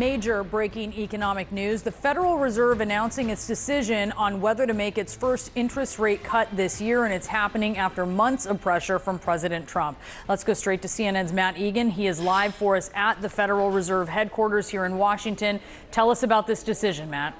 Major breaking economic news. The Federal Reserve announcing its decision on whether to make its first interest rate cut this year, and it's happening after months of pressure from President Trump. Let's go straight to CNN's Matt Egan. He is live for us at the Federal Reserve headquarters here in Washington. Tell us about this decision, Matt.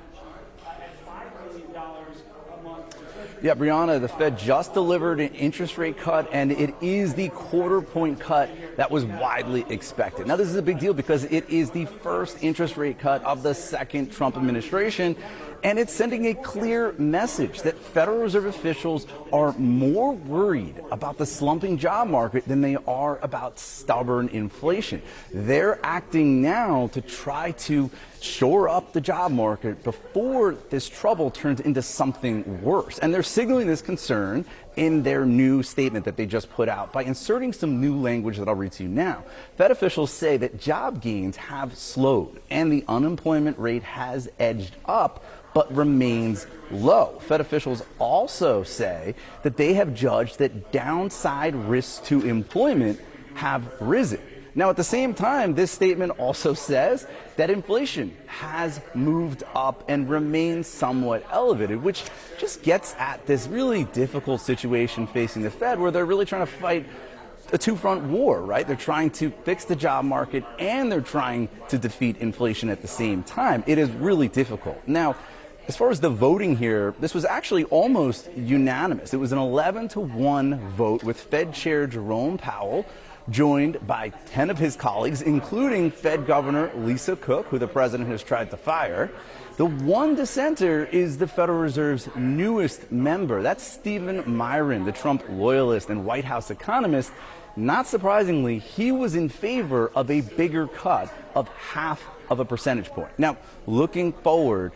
Yeah, Brianna, the Fed just delivered an interest rate cut, and it is the quarter-point cut that was widely expected. Now, this is a big deal because it is the first interest rate cut of the second Trump administration, and it's sending a clear message that Federal Reserve officials are more worried about the slumping job market than they are about stubborn inflation. They're acting now to try to shore up the job market before this trouble turns into something worse. And they're signaling this concern in their new statement that they just put out by inserting some new language that I'll read to you now. Fed officials say that job gains have slowed and the unemployment rate has edged up but remains low. Fed officials also say that they have judged that downside risks to employment have risen. Now, at the same time, this statement also says that inflation has moved up and remains somewhat elevated, which just gets at this really difficult situation facing the Fed, where they're really trying to fight a two-front war, right? They're trying to fix the job market and they're trying to defeat inflation at the same time. It is really difficult. Now, as far as the voting here, this was actually almost unanimous. It was an 11-1 vote with Fed Chair Jerome Powell joined by 10 of his colleagues, including Fed Governor Lisa Cook, who the president has tried to fire. The one dissenter is the Federal Reserve's newest member. That's Stephen Miron, the Trump loyalist and White House economist. Not surprisingly, he was in favor of a bigger cut of 0.5 percentage point. Now, looking forward,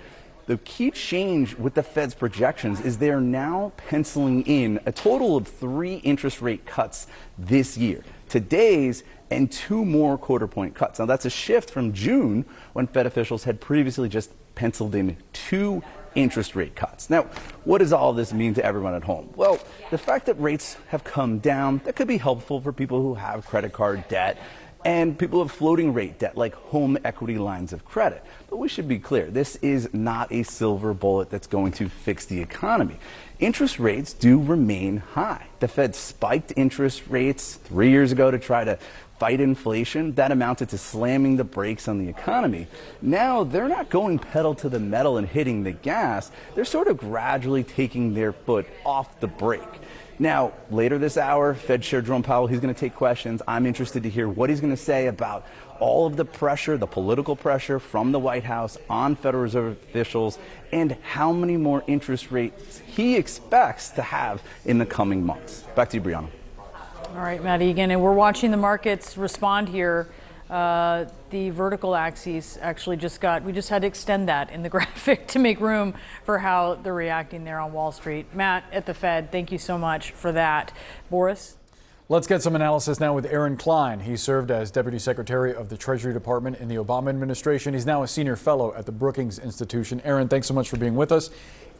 the key change with the Fed's projections is they're now penciling in a total of 3 interest rate cuts this year. Today's and 2 more quarter-point cuts. Now, that's a shift from June when Fed officials had previously just penciled in 2 interest rate cuts. Now, what does all this mean to everyone at home? Well, the fact that rates have come down, that could be helpful for people who have credit card debt and people have floating rate debt like home equity lines of credit. But we should be clear, this is not a silver bullet that's going to fix the economy. Interest rates do remain high. The Fed spiked interest rates 3 years ago to try to fight inflation. That amounted to slamming the brakes on the economy. Now they're not going pedal to the metal and hitting the gas. They're sort of gradually taking their foot off the brake. Now, later this hour, Fed Chair Jerome Powell, he's going to take questions. I'm interested to hear what he's going to say about all of the pressure, the political pressure from the White House on Federal Reserve officials and how many more interest rates he expects to have in the coming months. Back to you, Brianna. All right, Matt Egan, and we're watching the markets respond here. The vertical axis actually we just had to extend that in the graphic to make room for how they're reacting there on Wall Street. Matt at the Fed, thank you so much for that. Boris? Let's get some analysis now with Aaron Klein. He served as Deputy Secretary of the Treasury Department in the Obama administration. He's now a senior fellow at the Brookings Institution. Aaron, thanks so much for being with us.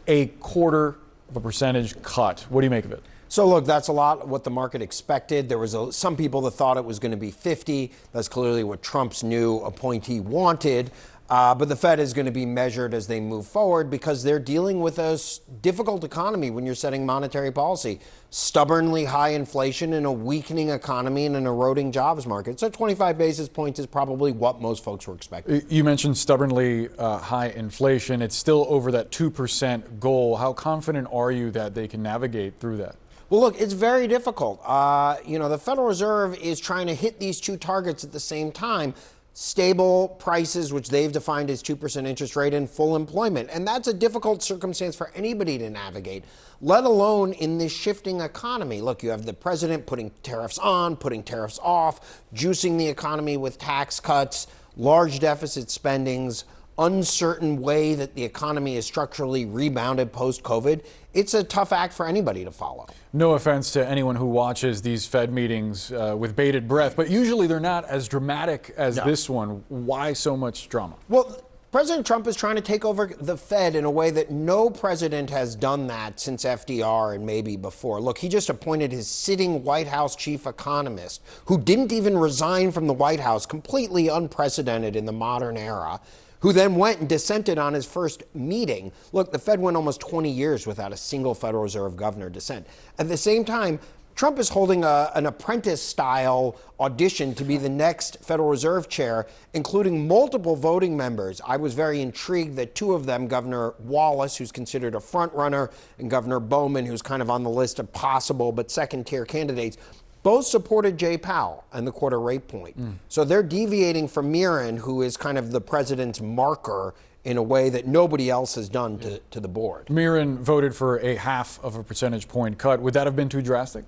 0.25% cut. What do you make of it? So look, that's a lot what the market expected. There was some people that thought it was going to be 50. That's clearly what Trump's new appointee wanted. But the Fed is going to be measured as they move forward because they're dealing with a difficult economy when you're setting monetary policy. Stubbornly high inflation and a weakening economy and an eroding jobs market. So 25 basis points is probably what most folks were expecting. You mentioned stubbornly high inflation. It's still over that 2% goal. How confident are you that they can navigate through that? Well, look, it's very difficult. The Federal Reserve is trying to hit these 2 targets at the same time. Stable prices, which they've defined as 2% interest rate, and full employment. And that's a difficult circumstance for anybody to navigate, let alone in this shifting economy. Look, you have the president putting tariffs on, putting tariffs off, juicing the economy with tax cuts, large deficit spendings, uncertain way that the economy is structurally rebounded post-COVID. It's a tough act for anybody to follow. No offense to anyone who watches these Fed meetings with bated breath, but usually they're not as dramatic as this one. Why so much drama? Well, President Trump is trying to take over the Fed in a way that no president has done that since FDR and maybe before. Look, he just appointed his sitting White House chief economist, who didn't even resign from the White House, completely unprecedented in the modern era, who then went and dissented on his first meeting. Look, the Fed went almost 20 years without a single Federal Reserve governor dissent. At the same time, Trump is holding an apprentice-style audition to be the next Federal Reserve chair, including multiple voting members. I was very intrigued that two of them, Governor Wallace, who's considered a front-runner, and Governor Bowman, who's kind of on the list of possible but second-tier candidates, both supported Jay Powell and the quarter rate point. So they're deviating from Mirren, who is kind of the president's marker in a way that nobody else has done to the board. Mirren voted for a 0.5 percentage point cut. Would that have been too drastic?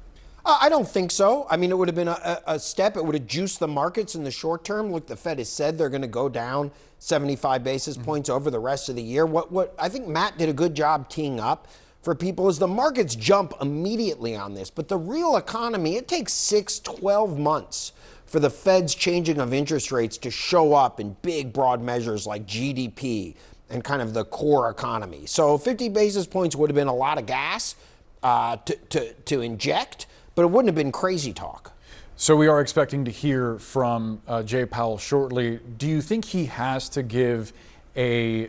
I don't think so. I mean, it would have been a step. It would have juiced the markets in the short term. Look, the Fed has said they're going to go down 75 basis points over the rest of the year. What I think Matt did a good job teeing up for people is the markets jump immediately on this. But the real economy, it takes 6-12 months for the Fed's changing of interest rates to show up in big, broad measures like GDP and kind of the core economy. So 50 basis points would have been a lot of gas to inject, but it wouldn't have been crazy talk. So we are expecting to hear from Jay Powell shortly. Do you think he has to give a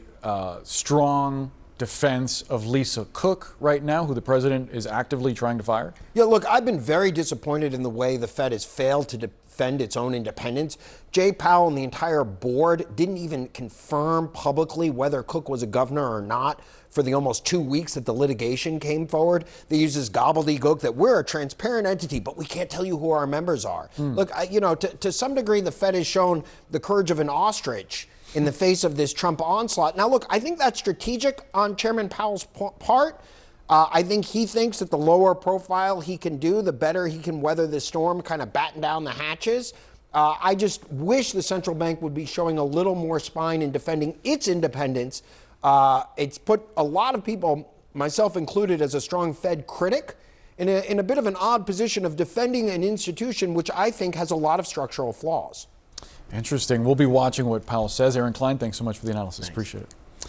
strong defense of Lisa Cook right now, who the president is actively trying to fire? Yeah, look, I've been very disappointed in the way the Fed has failed to defend its own independence. Jay Powell and the entire board didn't even confirm publicly whether Cook was a governor or not for the almost 2 weeks that the litigation came forward. They use this gobbledygook that we're a transparent entity, but we can't tell you who our members are. Look, to some degree, the Fed has shown the courage of an ostrich in the face of this Trump onslaught. Now, look, I think that's strategic on Chairman Powell's part. I think he thinks that the lower profile he can do, the better he can weather this storm, kind of batten down the hatches. I just wish the central bank would be showing a little more spine in defending its independence. It's put a lot of people, myself included, as a strong Fed critic, in a bit of an odd position of defending an institution which I think has a lot of structural flaws. Interesting. We'll be watching what Powell says. Aaron Klein, thanks so much for the analysis. Thanks. Appreciate it.